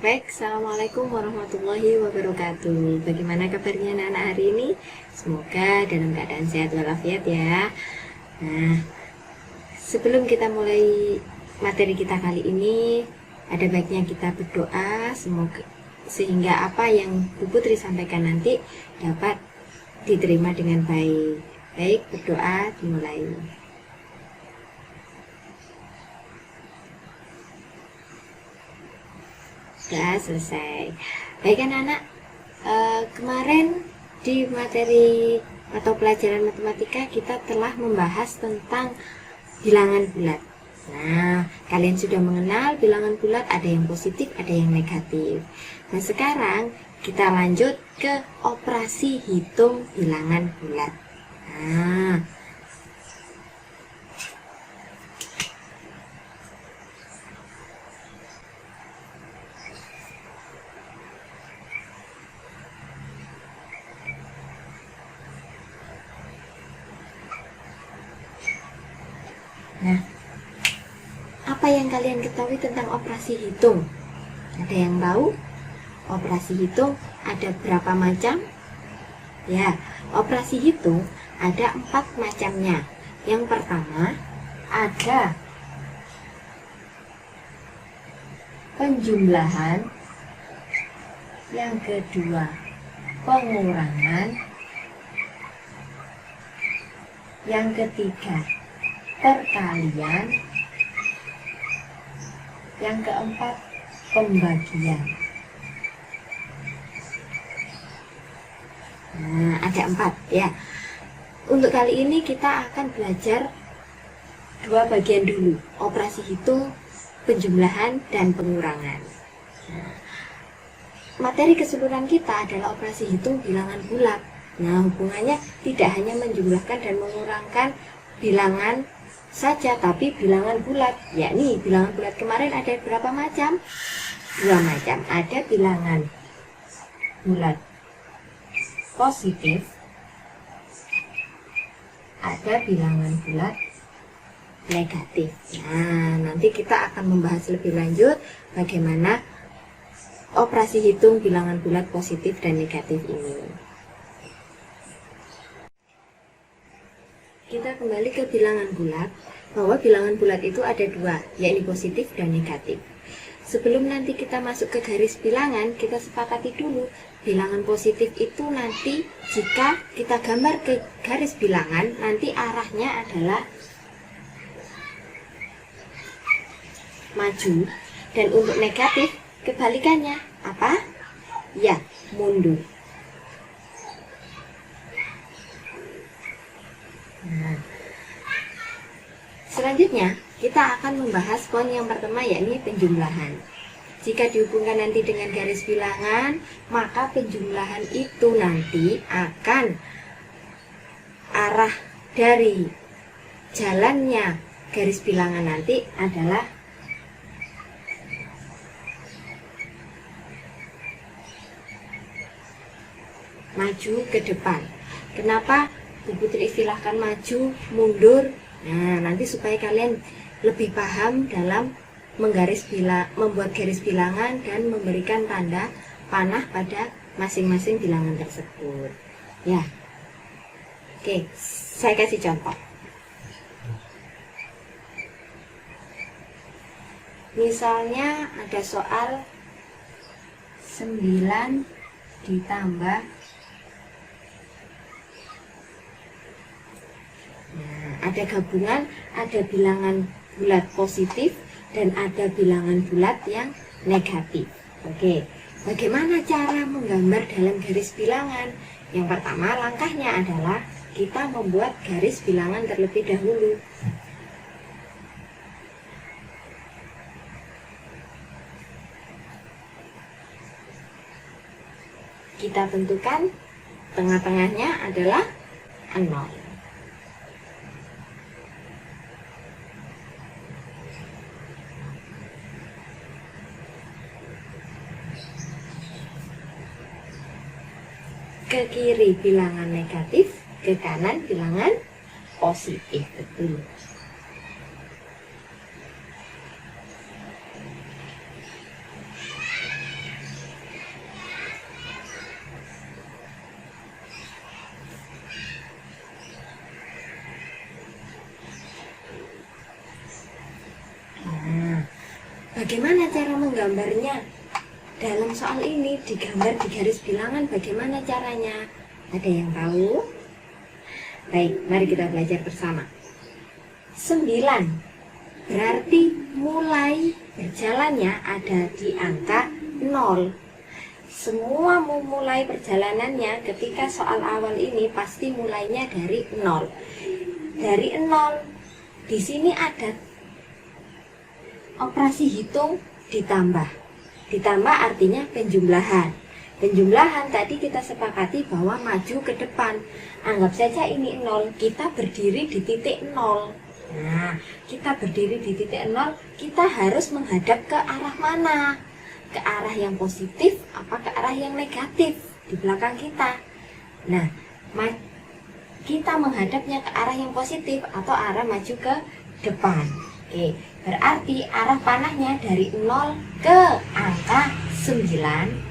Baik, Assalamualaikum warahmatullahi wabarakatuh. Bagaimana kabarnya anak-anak hari ini? Semoga dalam keadaan sehat walafiat ya. Nah, sebelum kita mulai materi kita kali ini, ada baiknya kita berdoa semoga sehingga apa yang Bu Putri sampaikan nanti dapat diterima dengan baik. Baik, berdoa dimulai. Sudah selesai. Baik anak-anak, kemarin di materi atau pelajaran matematika kita telah membahas tentang bilangan bulat. Nah, kalian sudah mengenal bilangan bulat, ada yang positif, ada yang negatif. Nah, sekarang kita lanjut ke operasi hitung bilangan bulat. Nah, apa yang kalian ketahui tentang operasi hitung? Ada yang tahu? Operasi hitung ada berapa macam? Ya, operasi hitung ada 4 macamnya. Yang pertama ada penjumlahan, yang kedua pengurangan, yang ketiga perkalian, yang keempat pembagian. Nah, ada 4 ya. Untuk kali ini kita akan belajar 2 bagian dulu, operasi hitung, penjumlahan, dan pengurangan. Nah, materi keseluruhan kita adalah operasi hitung bilangan bulat. Nah, hubungannya tidak hanya menjumlahkan dan mengurangkan bilangan saja, tapi bilangan bulat, yakni bilangan bulat kemarin ada berapa macam? 2 macam. Ada bilangan bulat positif, ada bilangan bulat negatif. Nah, nanti kita akan membahas lebih lanjut bagaimana operasi hitung bilangan bulat positif dan negatif ini. Kita kembali ke bilangan bulat, bahwa bilangan bulat itu ada 2, yakni positif dan negatif. Sebelum nanti kita masuk ke garis bilangan, kita sepakati dulu bilangan positif itu nanti jika kita gambar ke garis bilangan, nanti arahnya adalah maju, dan untuk negatif kebalikannya apa? Ya, mundur. Nah, selanjutnya kita akan membahas poin yang pertama, yakni penjumlahan. Jika dihubungkan nanti dengan garis bilangan, maka penjumlahan itu nanti akan arah dari jalannya garis bilangan nanti adalah maju ke depan. Kenapa Bu Putri istilahkan maju, mundur? Nah, nanti supaya kalian lebih paham dalam membuat garis bilangan dan memberikan tanda panah pada masing-masing bilangan tersebut. Ya, oke, saya kasih contoh. Misalnya ada soal 9 ditambah, nah, ada gabungan, ada bilangan bulat positif dan ada bilangan bulat yang negatif. Oke, bagaimana cara menggambar dalam garis bilangan? Yang pertama langkahnya adalah kita membuat garis bilangan terlebih dahulu. Kita tentukan tengah-tengahnya adalah 0. Ke kiri bilangan negatif, ke kanan bilangan positif. Betul. bagaimana cara menggambarnya? Dalam soal ini digambar di garis bilangan, bagaimana caranya? Ada yang tahu? Baik, mari kita belajar bersama. 9 berarti mulai berjalannya ada di angka 0. Semua memulai perjalanannya ketika soal awal ini pasti mulainya dari 0. Dari 0, di sini ada operasi hitung ditambah. Ditambah artinya penjumlahan. Penjumlahan tadi kita sepakati bahwa maju ke depan. Anggap saja ini 0, kita berdiri di titik 0. Nah, kita berdiri di titik 0, kita harus menghadap ke arah mana? Ke arah yang positif apa ke arah yang negatif di belakang kita. Nah, kita menghadapnya ke arah yang positif atau arah maju ke depan. Oke, berarti arah panahnya dari 0 ke angka 9.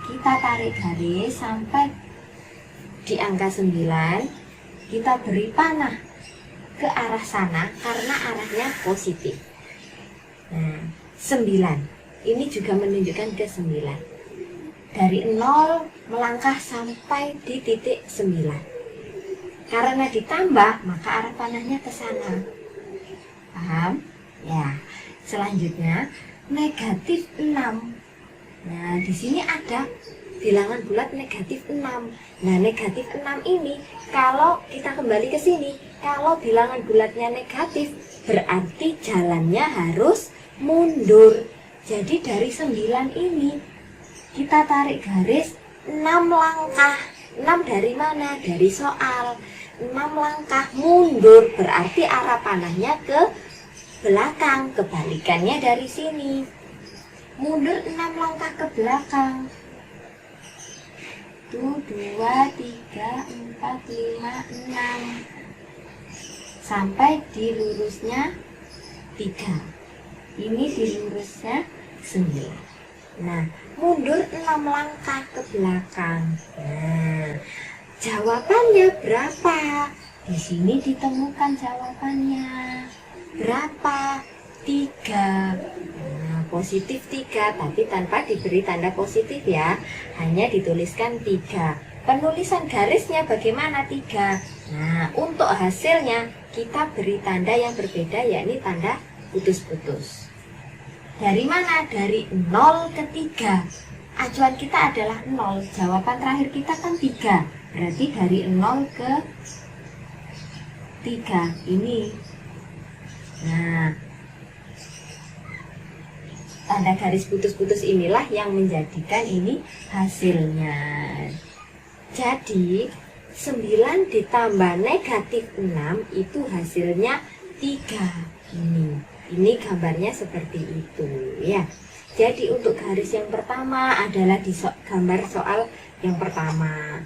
Kita tarik garis sampai di angka 9. Kita beri panah ke arah sana karena arahnya positif. Nah, 9 ini juga menunjukkan ke 9. Dari 0 melangkah sampai di titik 9. Karena ditambah, maka arah panahnya ke sana. Paham? Ya. Selanjutnya, negatif 6. Nah, di sini ada bilangan bulat negatif 6. Nah, negatif 6 ini, kalau kita kembali ke sini, kalau bilangan bulatnya negatif, berarti jalannya harus mundur. Jadi dari 9 ini kita tarik garis 6 langkah. 6 dari mana? Dari soal. 6 langkah mundur berarti arah panahnya ke belakang. Kebalikannya dari sini. Mundur 6 langkah ke belakang. 1, 2, 3, 4, 5, 6. Sampai di lurusnya 3. Ini di lurusnya 9. Nah, mundur 6 langkah ke belakang. Nah, jawabannya berapa? Di sini ditemukan jawabannya. Berapa? 3. Nah, positif 3, tapi tanpa diberi tanda positif ya. Hanya dituliskan 3. Penulisan garisnya bagaimana 3? Nah, untuk hasilnya kita beri tanda yang berbeda, yakni tanda putus-putus. Dari mana? Dari 0 ke 3. Acuan kita adalah 0. Jawaban terakhir kita kan 3. Berarti dari 0 ke 3. Ini. Nah, tanda garis putus-putus inilah yang menjadikan ini hasilnya. Jadi, 9 ditambah negatif 6 itu hasilnya 3. Ini gambarnya seperti itu ya. Jadi untuk garis yang pertama adalah di gambar soal yang pertama.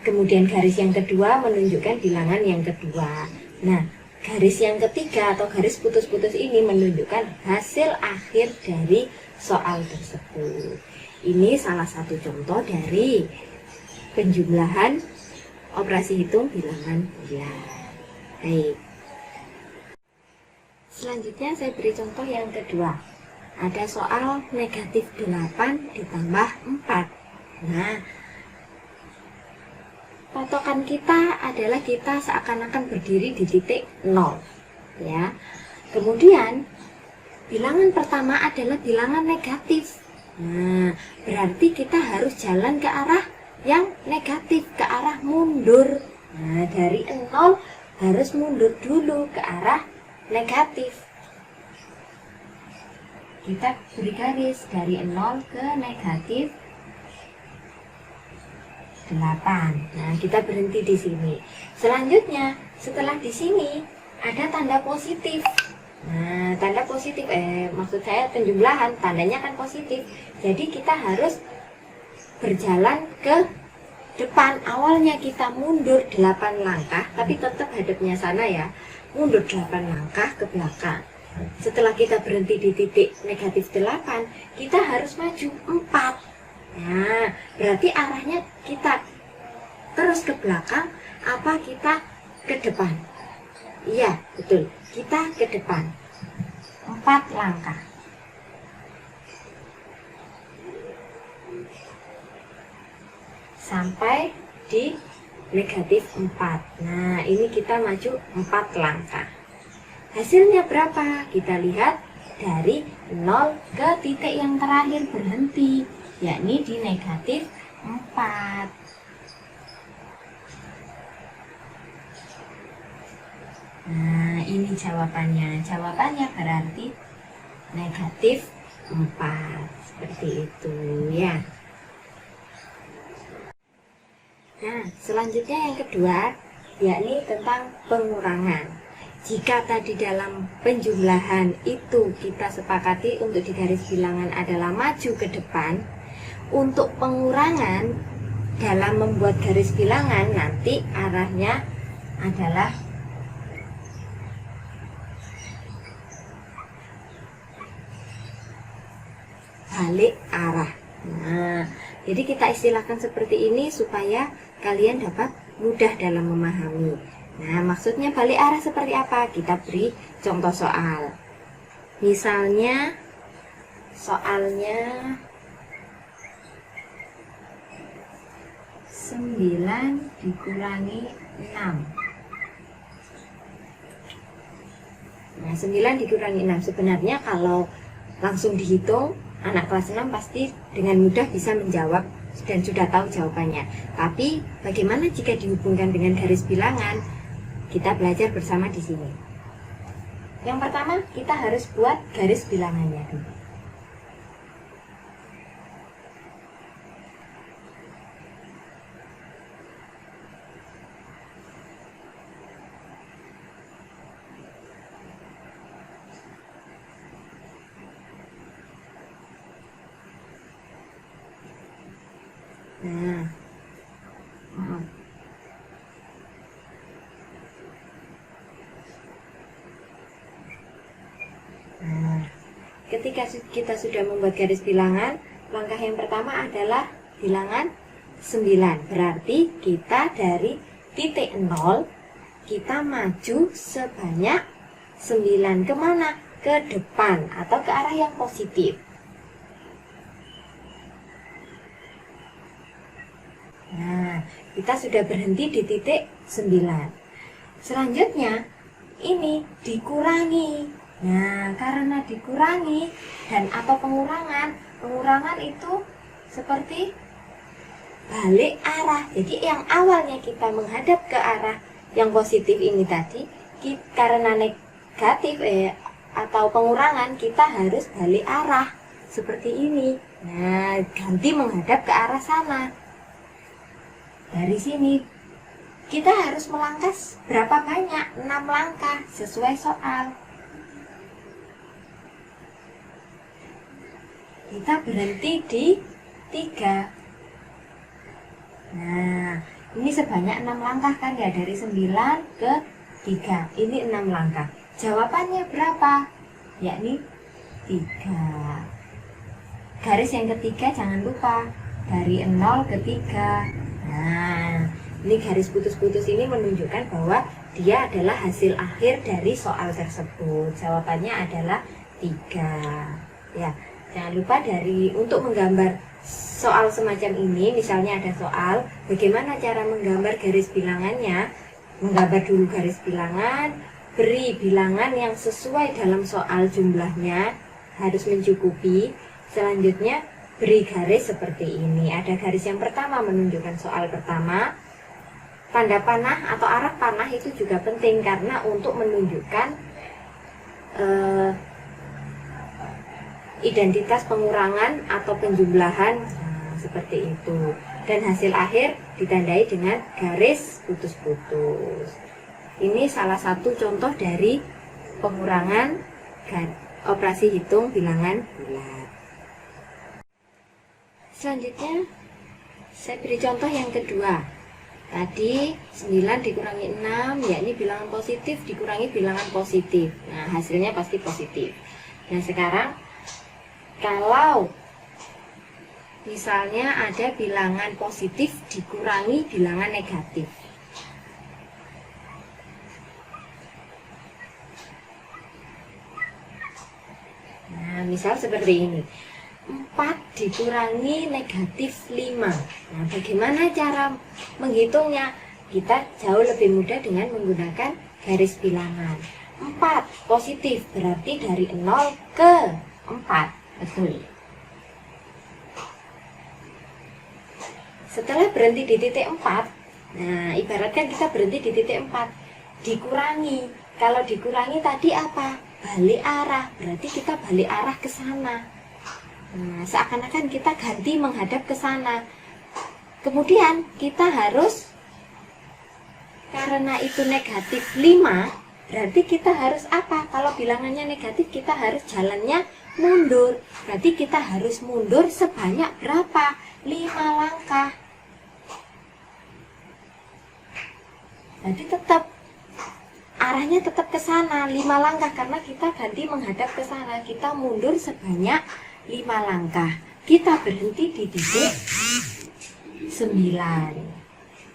Kemudian garis yang kedua menunjukkan bilangan yang kedua. Nah, garis yang ketiga atau garis putus-putus ini menunjukkan hasil akhir dari soal tersebut. Ini salah satu contoh dari penjumlahan operasi hitung bilangan bulat. Baik. Selanjutnya saya beri contoh yang kedua. Ada soal negatif 8 ditambah 4. Nah, patokan kita adalah kita seakan-akan berdiri di titik 0. Ya. Kemudian, bilangan pertama adalah bilangan negatif. Nah, berarti kita harus jalan ke arah yang negatif, ke arah mundur. Nah, dari 0 harus mundur dulu ke arah negatif. Kita beri garis dari 0 ke negatif 8. Nah, kita berhenti di sini. Selanjutnya, setelah di sini ada tanda positif. Nah, tanda positif, maksud saya penjumlahan, tandanya kan positif. Jadi kita harus berjalan ke depan. Awalnya kita mundur 8 langkah, tapi tetap hadapnya sana ya. Mundur 8 langkah ke belakang. Setelah kita berhenti di titik negatif 8, kita harus maju 4. Nah, berarti arahnya kita terus ke belakang apa kita ke depan? Iya, betul. Kita ke depan 4 langkah. Sampai di negatif 4. Nah, ini kita maju 4 langkah. Hasilnya berapa? Kita lihat dari 0 ke titik yang terakhir berhenti, yakni di negatif 4. Nah, ini jawabannya. Jawabannya berarti negatif 4. Seperti itu ya. Nah, selanjutnya yang kedua, yakni tentang pengurangan. Jika tadi dalam penjumlahan itu kita sepakati untuk di garis bilangan adalah maju ke depan, untuk pengurangan dalam membuat garis bilangan nanti arahnya adalah balik arah. Nah, jadi kita istilahkan seperti ini supaya kalian dapat mudah dalam memahami. Nah, maksudnya balik arah seperti apa? Kita beri contoh soal. Misalnya, soalnya 9 dikurangi 6. Nah, 9 dikurangi 6. Sebenarnya kalau langsung dihitung, anak kelas 6 pasti dengan mudah bisa menjawab dan sudah tahu jawabannya. Tapi bagaimana jika dihubungkan dengan garis bilangan? Kita belajar bersama di sini. Yang pertama, kita harus buat garis bilangannya dulu. Nah, ketika kita sudah membuat garis bilangan, langkah yang pertama adalah bilangan 9. Berarti kita dari titik 0, kita maju sebanyak 9 kemana? Ke depan atau ke arah yang positif. Nah, kita sudah berhenti di titik 9. Selanjutnya, ini dikurangi. Nah, karena dikurangi dan atau pengurangan itu seperti balik arah. Jadi yang awalnya kita menghadap ke arah yang positif ini tadi, karena negatif atau pengurangan, kita harus balik arah seperti ini. Nah, ganti menghadap ke arah sana. Dari sini kita harus melangkah berapa banyak? 6 langkah sesuai soal. Kita berhenti di 3. Nah, ini sebanyak 6 langkah kan ya, dari 9 ke 3. Ini 6 langkah. Jawabannya berapa? Yakni 3. Garis yang ketiga jangan lupa, dari 0 ke 3. Nah, ini garis putus-putus ini menunjukkan bahwa dia adalah hasil akhir dari soal tersebut. Jawabannya adalah 3. Ya. Jangan lupa untuk menggambar soal semacam ini, misalnya ada soal, bagaimana cara menggambar garis bilangannya? Menggambar dulu garis bilangan, beri bilangan yang sesuai dalam soal jumlahnya, harus mencukupi. Selanjutnya, beri garis seperti ini. Ada garis yang pertama menunjukkan soal pertama. Tanda panah atau arah panah itu juga penting karena untuk menunjukkan identitas pengurangan atau penjumlahan, seperti itu. Dan hasil akhir ditandai dengan garis putus-putus. Ini salah satu contoh dari pengurangan operasi hitung bilangan bulat. Selanjutnya saya beri contoh yang kedua. Tadi 9 dikurangi 6, yakni bilangan positif dikurangi bilangan positif. Nah, hasilnya pasti positif. Nah, sekarang kalau misalnya ada bilangan positif dikurangi bilangan negatif. Nah, misal seperti ini. 4 dikurangi negatif 5. Nah, bagaimana cara menghitungnya? Kita jauh lebih mudah dengan menggunakan garis bilangan. 4 positif, berarti dari 0 ke 4. Betul. Setelah berhenti di titik 4, nah ibaratkan kita berhenti di titik 4, dikurangi. Kalau dikurangi tadi apa? Balik arah, berarti kita balik arah ke sana. Nah, seakan-akan kita ganti menghadap ke sana. Kemudian kita harus, karena itu negatif 5, berarti kita harus apa? Kalau bilangannya negatif, kita harus jalannya mundur. Berarti kita harus mundur sebanyak berapa? 5 langkah. Jadi tetap arahnya tetap ke sana, 5 langkah, karena kita ganti menghadap ke sana. Kita mundur sebanyak 5 langkah. Kita berhenti di titik 9.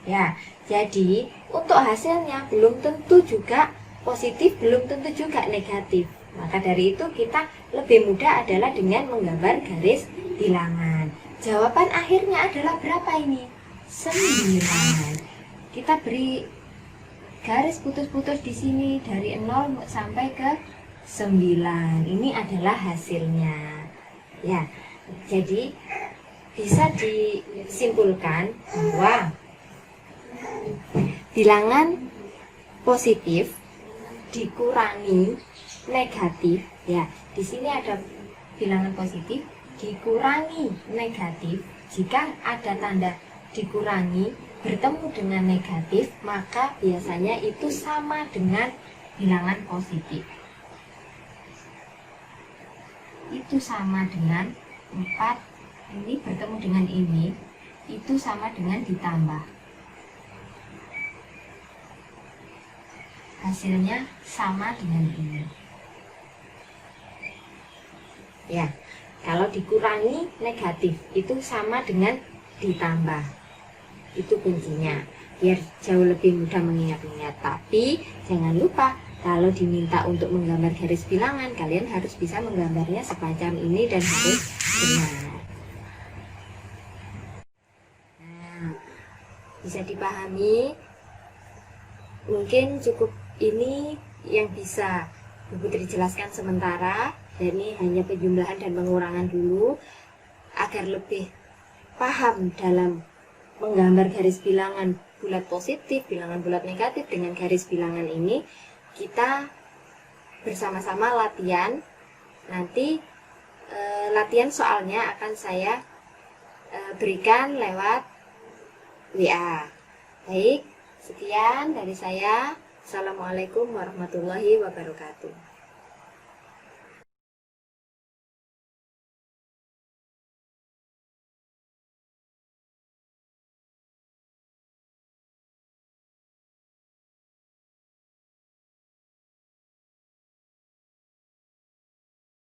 Ya, jadi untuk hasilnya belum tentu juga positif, belum tentu juga negatif. Maka dari itu kita lebih mudah adalah dengan menggambar garis bilangan. Jawaban akhirnya adalah berapa ini? 9. Kita beri garis putus-putus di sini dari 0 sampai ke 9. Ini adalah hasilnya. Ya, jadi bisa disimpulkan bahwa bilangan positif dikurangi negatif, ya. Di sini ada bilangan positif dikurangi negatif. Jika ada tanda dikurangi bertemu dengan negatif, maka biasanya itu sama dengan bilangan positif. Itu sama dengan 4, ini bertemu dengan ini, itu sama dengan ditambah. Hasilnya sama dengan ini. Ya, kalau dikurangi negatif, itu sama dengan ditambah. Itu kuncinya, biar jauh lebih mudah mengingat-ingat. Tapi jangan lupa, kalau diminta untuk menggambar garis bilangan, kalian harus bisa menggambarnya semacam ini dan harus benar. Nah, bisa dipahami. Mungkin cukup ini yang bisa Bu Putri jelaskan sementara. Dan ini hanya penjumlahan dan pengurangan dulu, agar lebih paham dalam menggambar garis bilangan bulat positif, bilangan bulat negatif dengan garis bilangan ini. Kita bersama-sama latihan. Nanti latihan soalnya akan saya berikan lewat WA. Baik, sekian dari saya. Assalamualaikum warahmatullahi wabarakatuh.